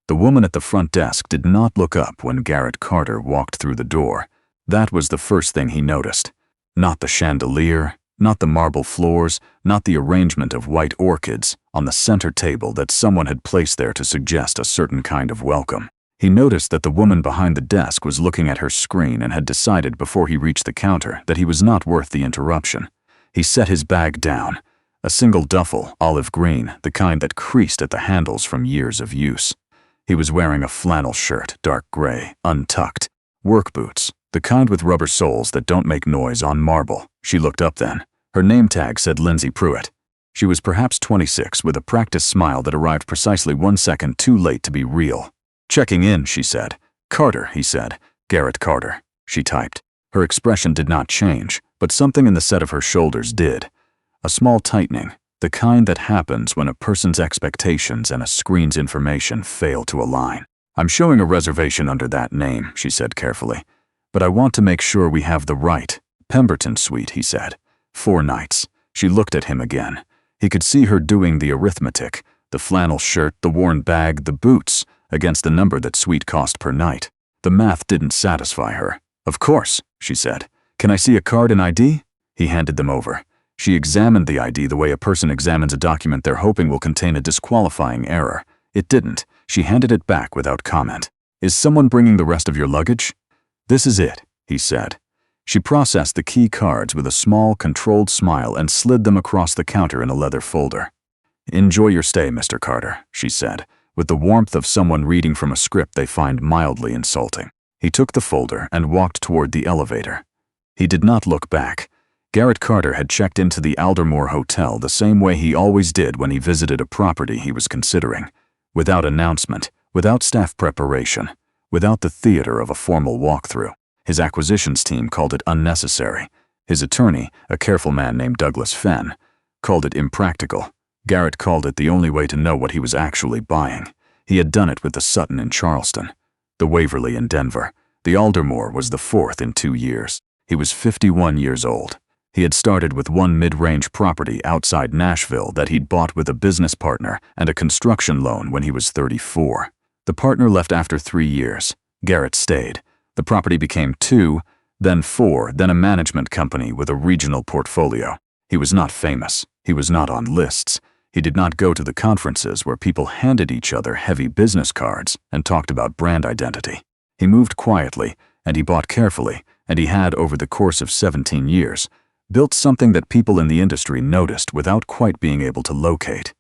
The woman at the front desk did not look up when Garrett Carter walked through the door. That was the first thing he noticed. Not the chandelier, not the marble floors, not the arrangement of white orchids on the center table that someone had placed there to suggest a certain kind of welcome. He noticed that the woman behind the desk was looking at her screen and had decided before he reached the counter that he was not worth the interruption. He set his bag down. A single duffel, olive green, the kind that creased at the handles from years of use. He was wearing a flannel shirt, dark gray, untucked. Work boots, the kind with rubber soles that don't make noise on marble. She looked up then. Her name tag said Lindsay Pruitt. She was perhaps 26, with a practiced smile that arrived precisely 1 second too late to be real. "Checking in," she said. "Carter," he said. "Garrett Carter," she typed. Her expression did not change, but something in the set of her shoulders did. A small tightening, the kind that happens when a person's expectations and a screen's information fail to align. "I'm showing a reservation under that name," she said carefully. "But I want to make sure we have the right Pemberton suite," he said. 4 nights. She looked at him again. He could see her doing the arithmetic, the flannel shirt, the worn bag, the boots, against the number that suite cost per night. The math didn't satisfy her. "Of course," she said. "Can I see a card and ID?" He handed them over. She examined the ID the way a person examines a document they're hoping will contain a disqualifying error. It didn't. She handed it back without comment. "Is someone bringing the rest of your luggage?" "This is it," he said. She processed the key cards with a small, controlled smile and slid them across the counter in a leather folder. "Enjoy your stay, Mr. Carter," she said, with the warmth of someone reading from a script they find mildly insulting. He took the folder and walked toward the elevator. He did not look back. Garrett Carter had checked into the Aldermore Hotel the same way he always did when he visited a property he was considering. Without announcement, without staff preparation, without the theater of a formal walkthrough. His acquisitions team called it unnecessary. His attorney, a careful man named Douglas Fenn, called it impractical. Garrett called it the only way to know what he was actually buying. He had done it with the Sutton in Charleston, the Waverly in Denver. The Aldermore was the 4th in 2 years. He was 51 years old. He had started with one mid-range property outside Nashville that he'd bought with a business partner and a construction loan when he was 34. The partner left after 3 years. Garrett stayed. The property became 2, then 4, then a management company with a regional portfolio. He was not famous. He was not on lists. He did not go to the conferences where people handed each other heavy business cards and talked about brand identity. He moved quietly, and he bought carefully, and he had, over the course of 17 years, built something that people in the industry noticed without quite being able to locate.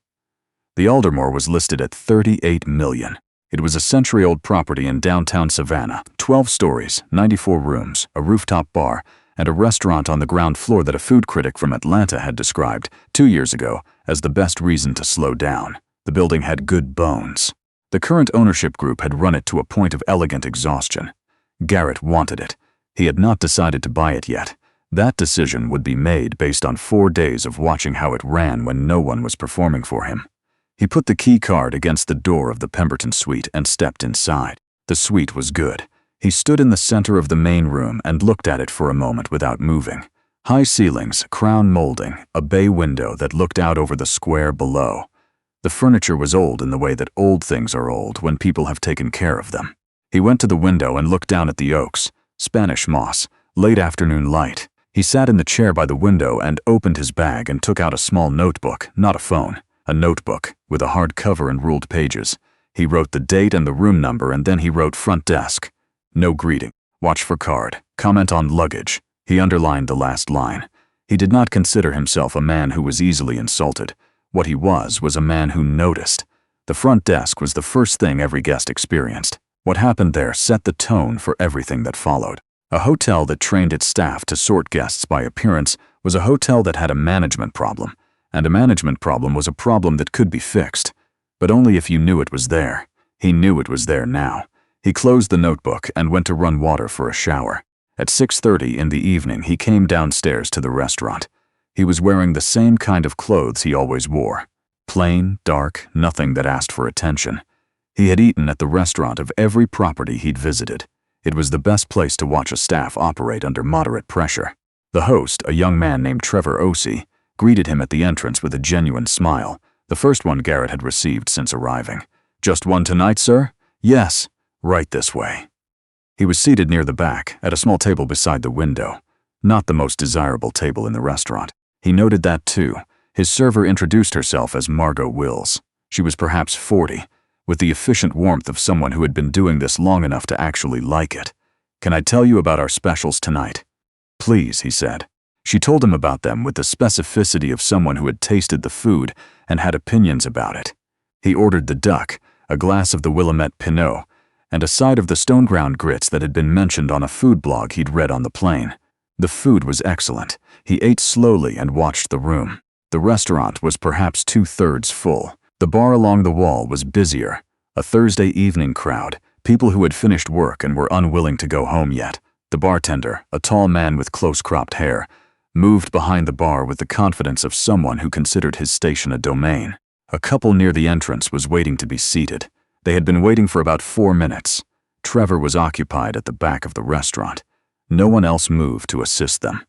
The Aldermore was listed at $38 million. It was a century-old property in downtown Savannah, 12 stories, 94 rooms, a rooftop bar, and a restaurant on the ground floor that a food critic from Atlanta had described 2 years ago as the best reason to slow down. The building had good bones. The current ownership group had run it to a point of elegant exhaustion. Garrett wanted it. He had not decided to buy it yet. That decision would be made based on 4 days of watching how it ran when no one was performing for him. He put the key card against the door of the Pemberton suite and stepped inside. The suite was good. He stood in the center of the main room and looked at it for a moment without moving. High ceilings, crown molding, a bay window that looked out over the square below. The furniture was old in the way that old things are old when people have taken care of them. He went to the window and looked down at the oaks, Spanish moss, late afternoon light. He sat in the chair by the window and opened his bag and took out a small notebook, not a phone, a notebook with a hard cover and ruled pages. He wrote the date and the room number, and then he wrote front desk. No greeting. Watch for card. Comment on luggage. He underlined the last line. He did not consider himself a man who was easily insulted. What he was a man who noticed. The front desk was the first thing every guest experienced. What happened there set the tone for everything that followed. A hotel that trained its staff to sort guests by appearance was a hotel that had a management problem, and a management problem was a problem that could be fixed, but only if you knew it was there. He knew it was there now. He closed the notebook and went to run water for a shower. At 6:30 in the evening, he came downstairs to the restaurant. He was wearing the same kind of clothes he always wore. Plain, dark, nothing that asked for attention. He had eaten at the restaurant of every property he'd visited. It was the best place to watch a staff operate under moderate pressure. The host, a young man named Trevor Osey, greeted him at the entrance with a genuine smile, the first one Garrett had received since arriving. "Just one tonight, sir?" Yes, right this way. He was seated near the back, at a small table beside the window. Not the most desirable table in the restaurant. He noted that too. His server introduced herself as Margot Wills. She was perhaps 40, with the efficient warmth of someone who had been doing this long enough to actually like it. "Can I tell you about our specials tonight?" "Please," he said. She told him about them with the specificity of someone who had tasted the food and had opinions about it. He ordered the duck, a glass of the Willamette Pinot, and a side of the stone-ground grits that had been mentioned on a food blog he'd read on the plane. The food was excellent. He ate slowly and watched the room. The restaurant was perhaps 2/3 full. The bar along the wall was busier. A Thursday evening crowd, people who had finished work and were unwilling to go home yet. The bartender, a tall man with close-cropped hair, moved behind the bar with the confidence of someone who considered his station a domain. A couple near the entrance was waiting to be seated. They had been waiting for about 4 minutes. Trevor was occupied at the back of the restaurant. No one else moved to assist them.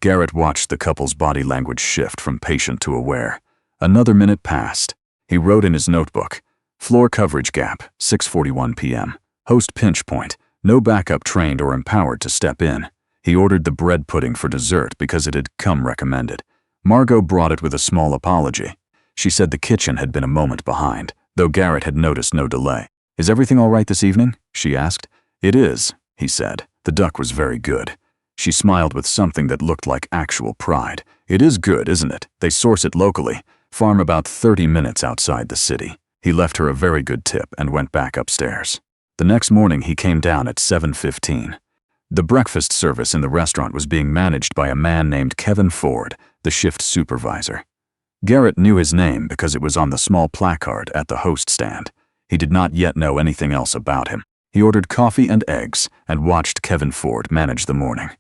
Garrett watched the couple's body language shift from patient to aware. Another minute passed. He wrote in his notebook, "Floor coverage gap, 6:41 p.m. Host pinch point, no backup trained or empowered to step in." He ordered the bread pudding for dessert because it had come recommended. Margot brought it with a small apology. She said the kitchen had been a moment behind, though Garrett had noticed no delay. "Is everything all right this evening?" she asked. "It is," he said. "The duck was very good." She smiled with something that looked like actual pride. "It is good, isn't it? They source it locally. Farm about 30 minutes outside the city." He left her a very good tip and went back upstairs. The next morning he came down at 7:15. The breakfast service in the restaurant was being managed by a man named Kevin Ford, the shift supervisor. Garrett knew his name because it was on the small placard at the host stand. He did not yet know anything else about him. He ordered coffee and eggs and watched Kevin Ford manage the morning.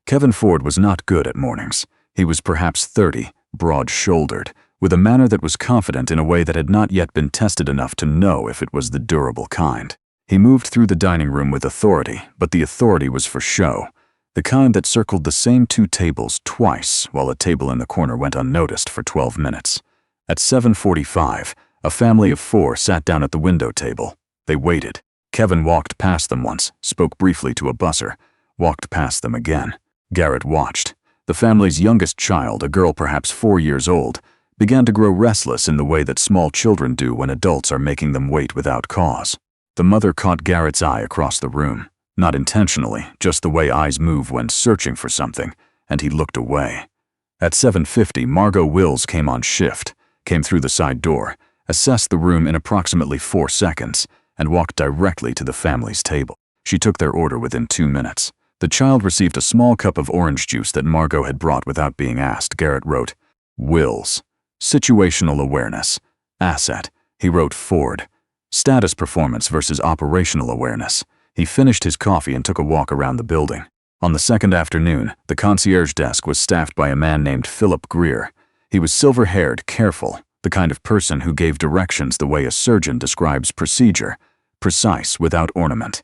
Kevin Ford was not good at mornings. He was perhaps 30, broad-shouldered, with a manner that was confident in a way that had not yet been tested enough to know if it was the durable kind. He moved through the dining room with authority, but the authority was for show, the kind that circled the same 2 tables twice while a table in the corner went unnoticed for 12 minutes. At 7:45, a family of 4 sat down at the window table. They waited. Kevin walked past them once, spoke briefly to a busser, walked past them again. Garrett watched. The family's youngest child, a girl perhaps 4 years old, began to grow restless in the way that small children do when adults are making them wait without cause. The mother caught Garrett's eye across the room, not intentionally, just the way eyes move when searching for something, and he looked away. At 7:50, Margot Wills came on shift, came through the side door, assessed the room in approximately 4 seconds, and walked directly to the family's table. She took their order within 2 minutes. The child received a small cup of orange juice that Margot had brought without being asked. Garrett wrote, "Wills. Situational awareness. Asset." He wrote Ford. Status performance versus operational awareness. He finished his coffee and took a walk around the building. On the second afternoon, the concierge desk was staffed by a man named Philip Greer. He was silver-haired, careful, the kind of person who gave directions the way a surgeon describes procedure, precise, without ornament.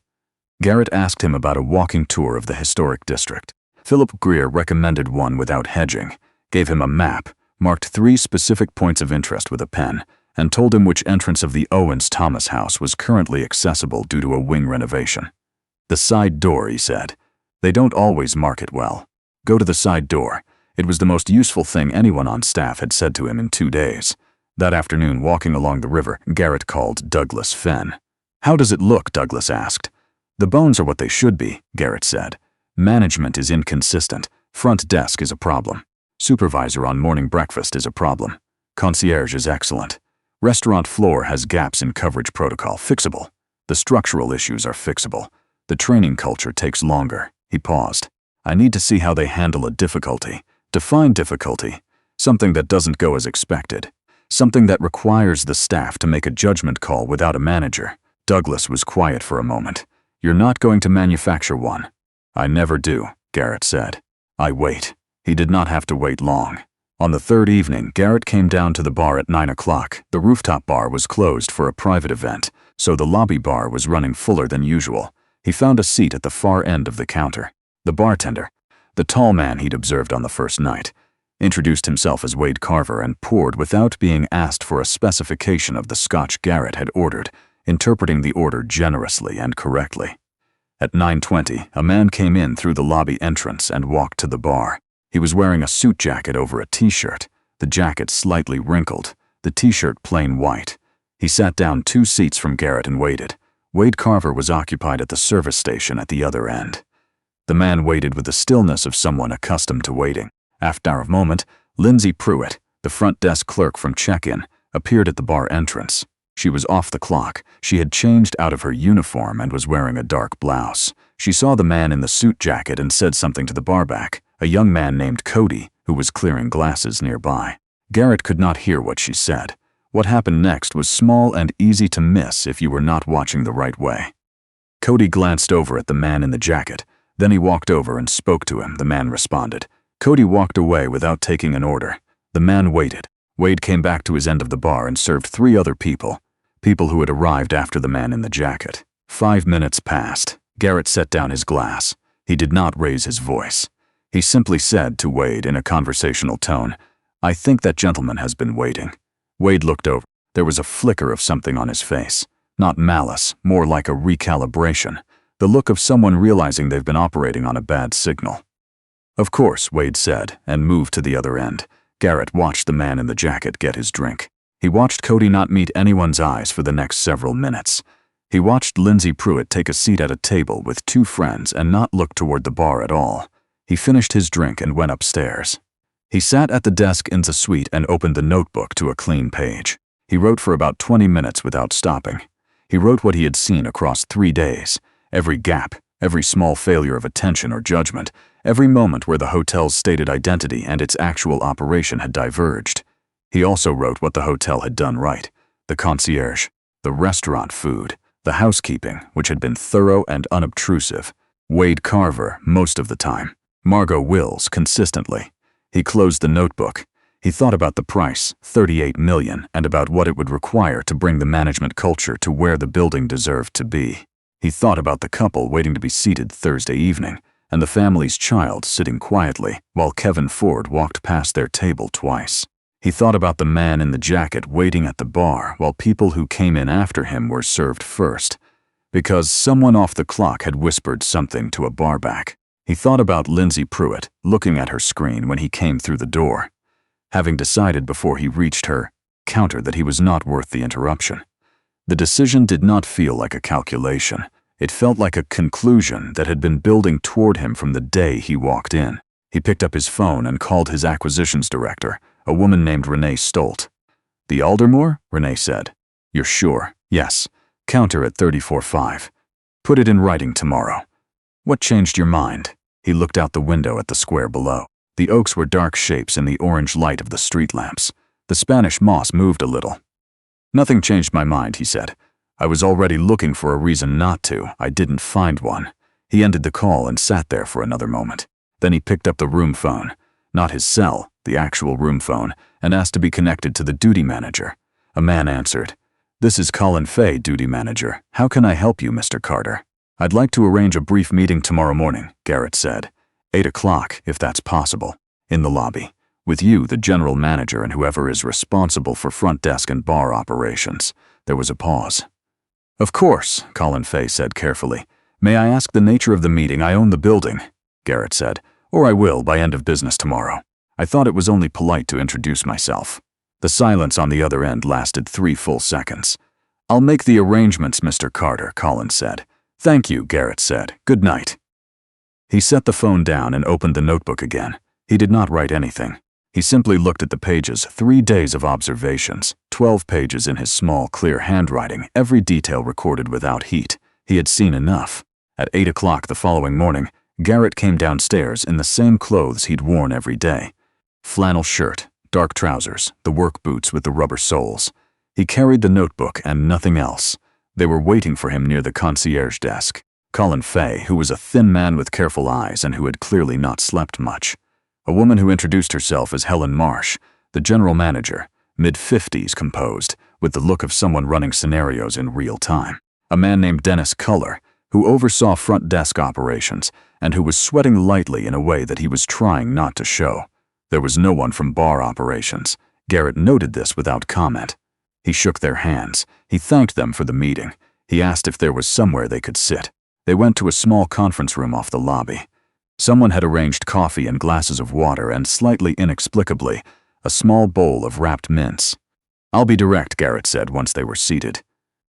Garrett asked him about a walking tour of the historic district. Philip Greer recommended one without hedging, gave him a map, marked 3 specific points of interest with a pen, and told him which entrance of the Owens Thomas house was currently accessible due to a wing renovation. "The side door," he said. "They don't always mark it well. Go to the side door." It was the most useful thing anyone on staff had said to him in 2 days. That afternoon, walking along the river, Garrett called Douglas Fenn. "How does it look?" Douglas asked. "The bones are what they should be," Garrett said. "Management is inconsistent. Front desk is a problem. Supervisor on morning breakfast is a problem. Concierge is excellent. Restaurant floor has gaps in coverage protocol, fixable. The structural issues are fixable. The training culture takes longer." He paused. "I need to see how they handle a difficulty. Define difficulty. Something that doesn't go as expected. Something that requires the staff to make a judgment call without a manager." Douglas was quiet for a moment. "You're not going to manufacture one." "I never do," Garrett said. "I wait." He did not have to wait long. On the 3rd evening, Garrett came down to the bar at 9 o'clock. The rooftop bar was closed for a private event, so the lobby bar was running fuller than usual. He found a seat at the far end of the counter. The bartender, the tall man he'd observed on the first night, introduced himself as Wade Carver and poured without being asked for a specification of the scotch Garrett had ordered interpreting the order generously and correctly. At 9:20, a man came in through the lobby entrance and walked to the bar. He was wearing a suit jacket over a t-shirt, the jacket slightly wrinkled, the t-shirt plain white. He sat down 2 seats from Garrett and waited. Wade Carver was occupied at the service station at the other end. The man waited with the stillness of someone accustomed to waiting. After a moment, Lindsay Pruitt, the front desk clerk from check-in, appeared at the bar entrance. She was off the clock. She had changed out of her uniform and was wearing a dark blouse. She saw the man in the suit jacket and said something to the barback, a young man named Cody, who was clearing glasses nearby. Garrett could not hear what she said. What happened next was small and easy to miss if you were not watching the right way. Cody glanced over at the man in the jacket. Then he walked over and spoke to him. The man responded. Cody walked away without taking an order. The man waited. Wade came back to his end of the bar and served 3 other people who had arrived after the man in the jacket. 5 minutes passed. Garrett set down his glass. He did not raise his voice. He simply said to Wade in a conversational tone, "I think that gentleman has been waiting." Wade looked over. There was a flicker of something on his face. Not malice, more like a recalibration. The look of someone realizing they've been operating on a bad signal. "Of course," Wade said, and moved to the other end. Garrett watched the man in the jacket get his drink. He watched Cody not meet anyone's eyes for the next several minutes. He watched Lindsay Pruitt take a seat at a table with 2 friends and not look toward the bar at all. He finished his drink and went upstairs. He sat at the desk in the suite and opened the notebook to a clean page. He wrote for about 20 minutes without stopping. He wrote what he had seen across 3 days. Every gap, every small failure of attention or judgment, every moment where the hotel's stated identity and its actual operation had diverged. He also wrote what the hotel had done right: the concierge, the restaurant food, the housekeeping, which had been thorough and unobtrusive, Wade Carver most of the time, Margot Wills consistently. He closed the notebook. He thought about the price, $38 million, and about what it would require to bring the management culture to where the building deserved to be. He thought about the couple waiting to be seated Thursday evening, and the family's child sitting quietly while Kevin Ford walked past their table twice. He thought about the man in the jacket waiting at the bar while people who came in after him were served first, because someone off the clock had whispered something to a barback. He thought about Lindsay Pruitt looking at her screen when he came through the door, having decided before he reached her counter that he was not worth the interruption. The decision did not feel like a calculation. It felt like a conclusion that had been building toward him from the day he walked in. He picked up his phone and called his acquisitions director, a woman named Renee Stolt. "The Aldermore?" Renee said. "You're sure?" "Yes. Counter at 34.5. Put it in writing tomorrow." "What changed your mind?" He looked out the window at the square below. The oaks were dark shapes in the orange light of the street lamps. The Spanish moss moved a little. "Nothing changed my mind," he said. "I was already looking for a reason not to. I didn't find one." He ended the call and sat there for another moment. Then he picked up the room phone, not his cell, the actual room phone, and asked to be connected to the duty manager. A man answered. "This is Colin Fay, duty manager. How can I help you, Mr. Carter?" "I'd like to arrange a brief meeting tomorrow morning," Garrett said. 8 o'clock, if that's possible, in the lobby, with you, the general manager, and whoever is responsible for front desk and bar operations." There was a pause. "Of course," Colin Fay said carefully. "May I ask the nature of the meeting? I own the building," Garrett said, "or I will by end of business tomorrow. I thought it was only polite to introduce myself." The silence on the other end lasted 3 full seconds. "I'll make the arrangements, Mr. Carter," Colin said. "Thank you," Garrett said. "Good night." He set the phone down and opened the notebook again. He did not write anything. He simply looked at the pages, 3 days of observations, 12 pages in his small, clear handwriting, every detail recorded without heat. He had seen enough. At 8 o'clock the following morning, Garrett came downstairs in the same clothes he'd worn every day. Flannel shirt, dark trousers, the work boots with the rubber soles. He carried the notebook and nothing else. They were waiting for him near the concierge desk. Colin Fay, who was a thin man with careful eyes and who had clearly not slept much. A woman who introduced herself as Helen Marsh, the general manager, mid-50s composed, with the look of someone running scenarios in real time. A man named Dennis Culler, who oversaw front desk operations and who was sweating lightly in a way that he was trying not to show. There was no one from bar operations. Garrett noted this without comment. He shook their hands. He thanked them for the meeting. He asked if there was somewhere they could sit. They went to a small conference room off the lobby. Someone had arranged coffee and glasses of water and, slightly inexplicably, a small bowl of wrapped mince. "I'll be direct," Garrett said once they were seated.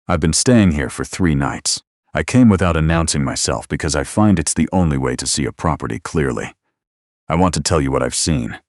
"I've been staying here for 3 nights. I came without announcing myself because I find it's the only way to see a property clearly. I want to tell you what I've seen."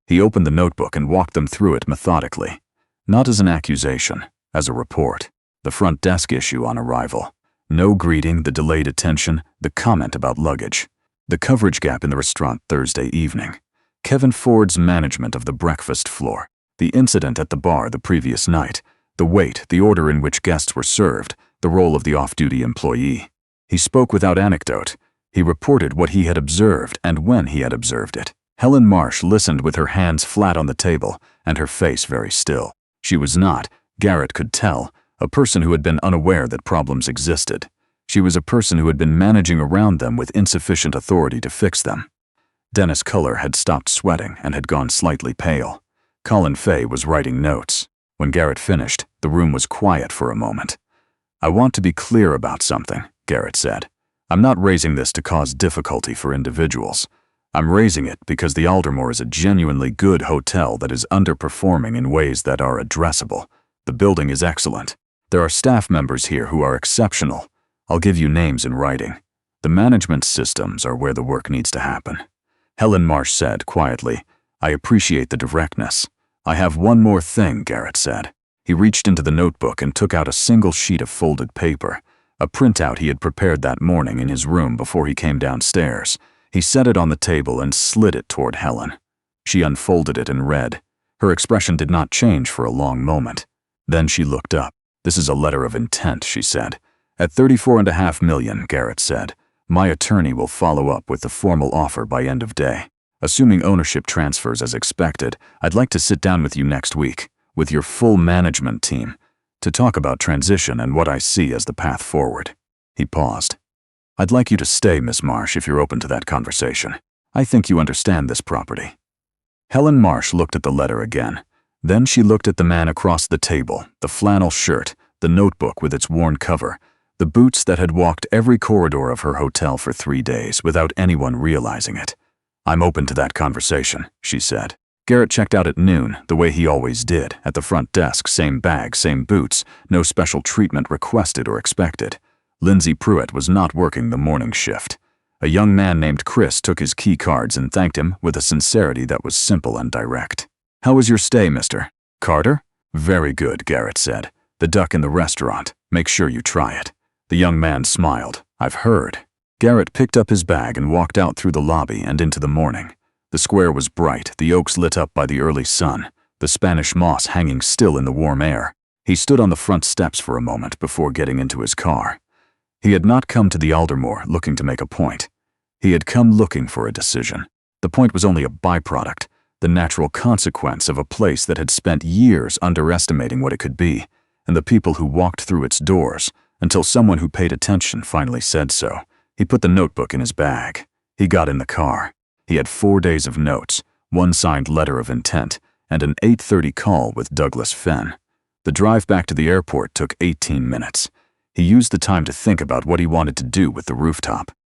He opened the notebook and walked them through it methodically. Not as an accusation, as a report. The front desk issue on arrival. No greeting, the delayed attention, the comment about luggage. The coverage gap in the restaurant Thursday evening. Kevin Ford's management of the breakfast floor. The incident at the bar the previous night. The wait, the order in which guests were served, the role of the off-duty employee. He spoke without anecdote. He reported what he had observed and when he had observed it. Helen Marsh listened with her hands flat on the table and her face very still. She was not, Garrett could tell, a person who had been unaware that problems existed. She was a person who had been managing around them with insufficient authority to fix them. Dennis Culler had stopped sweating and had gone slightly pale. Colin Fay was writing notes. When Garrett finished, the room was quiet for a moment. "I want to be clear about something," Garrett said. "I'm not raising this to cause difficulty for individuals. I'm raising it because the Aldermore is a genuinely good hotel that is underperforming in ways that are addressable. The building is excellent. There are staff members here who are exceptional. I'll give you names in writing. The management systems are where the work needs to happen." Helen Marsh said quietly, "I appreciate the directness. I have one more thing," Garrett said. He reached into the notebook and took out a single sheet of folded paper, a printout he had prepared that morning in his room before he came downstairs. He set it on the table and slid it toward Helen. She unfolded it and read. Her expression did not change for a long moment. Then she looked up. "This is a letter of intent," she said. "At $34.5 million, Garrett said. My attorney will follow up with the formal offer by end of day. Assuming ownership transfers as expected, I'd like to sit down with you next week, with your full management team, to talk about transition and what I see as the path forward." He paused. "I'd like you to stay, Miss Marsh, if you're open to that conversation. I think you understand this property." Helen Marsh looked at the letter again. Then she looked at the man across the table, the flannel shirt, the notebook with its worn cover, the boots that had walked every corridor of her hotel for 3 days without anyone realizing it. "I'm open to that conversation," she said. Garrett checked out at noon, the way he always did, at the front desk, same bag, same boots, no special treatment requested or expected. Lindsay Pruitt was not working the morning shift. A young man named Chris took his key cards and thanked him with a sincerity that was simple and direct. "How was your stay, Mr. Carter?" "Very good," Garrett said. "The duck in the restaurant. Make sure you try it." The young man smiled. "I've heard." Garrett picked up his bag and walked out through the lobby and into the morning. The square was bright, the oaks lit up by the early sun, the Spanish moss hanging still in the warm air. He stood on the front steps for a moment before getting into his car. He had not come to the Aldermore looking to make a point. He had come looking for a decision. The point was only a byproduct, the natural consequence of a place that had spent years underestimating what it could be, and the people who walked through its doors, until someone who paid attention finally said so. He put the notebook in his bag. He got in the car. He had 4 days of notes, 1 signed letter of intent, and an 8:30 call with Douglas Fenn. The drive back to the airport took 18 minutes. He used the time to think about what he wanted to do with the rooftop.